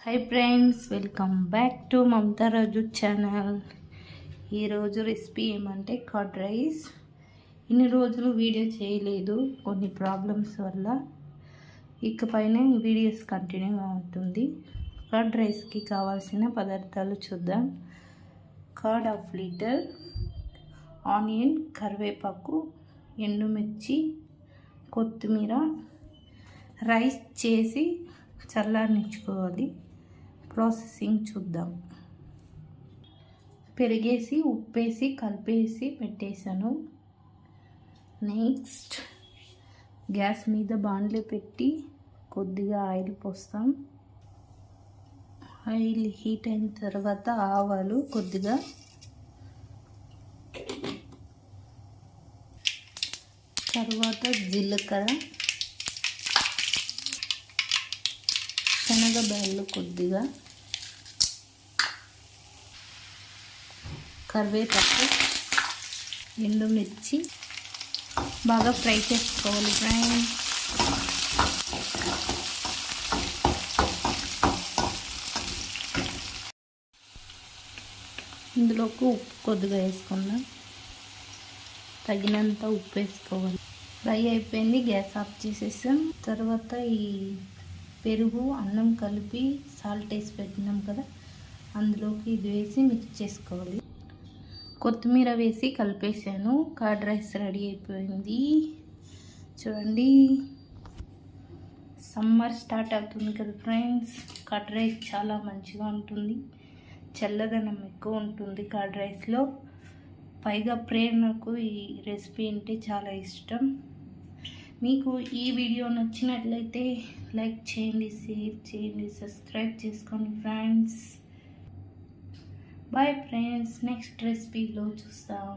Hi friends, welcome back to Mamata Raju channel. ఈరోజు recipe ఏమంటే curd rice. ఇన్ని రోజులు వీడియో చేయలేదు కొన్ని ప్రాబ్లమ్స్ వల్ల. ఇకపైన వీడియోస్ కంటిన్యూగా ఉంటుంది. కర్డ్ రైస్కి కావాల్సిన పదార్థాలు చూద్దాం. కర్డ్ హాఫ్ లీటర్, ఆనియన్, కరివేపాకు, ఎండుమిర్చి, కొత్తిమీర. రైస్ చేసి చల్లారనిచ్చుకోవాలి. ప్రాసెసింగ్ చూద్దాం. పెరిగేసి ఉప్పేసి కలిపేసి పెట్టేశాను. నెక్స్ట్ గ్యాస్ మీద బాండ్లీ పెట్టి కొద్దిగా ఆయిల్ పోస్తాం. ఆయిల్ హీట్ అయిన తర్వాత ఆవాలు కొద్దిగా, తర్వాత జీలకర్ర, శనగబ్యాళ్ళు కొద్దిగా, కరివేపాకు, ఎండుమిర్చి బాగా ఫ్రై చేసుకోవాలి ఫ్రెండ్స్. ఇందులోకి ఉప్పు కొద్దిగా వేసుకుందాం. తగినంత ఉప్పు వేసుకోవాలి. ఫ్రై అయిపోయింది, గ్యాస్ ఆఫ్ చేసేసాం. తర్వాత ఈ పెరుగు, అన్నం కలిపి సాల్ట్ వేసి పెట్టినాం కదా, అందులోకి ఇది వేసి మిక్స్ చేసుకోవాలి. కొత్తిమీర వేసి కలిపేసాను. కర్డ్ రైస్ రెడీ అయిపోయింది. చూడండి, సమ్మర్ స్టార్ట్ అవుతుంది కదా ఫ్రెండ్స్. కర్డ్ రైస్ చాలా మంచిగా ఉంటుంది, చల్లదనం ఎక్కువ ఉంటుంది కర్డ్ రైస్లో. పైగా ప్రేరణకు ఈ రెసిపీ అంటే చాలా ఇష్టం. మీకు ఈ వీడియో నచ్చినట్లయితే లైక్ చేయండి, షేర్ చేయండి, సబ్స్క్రైబ్ చేసుకోండి ఫ్రెండ్స్. బాయ్ ఫ్రెండ్స్, నెక్స్ట్ రెసిపీలో చూస్తాం.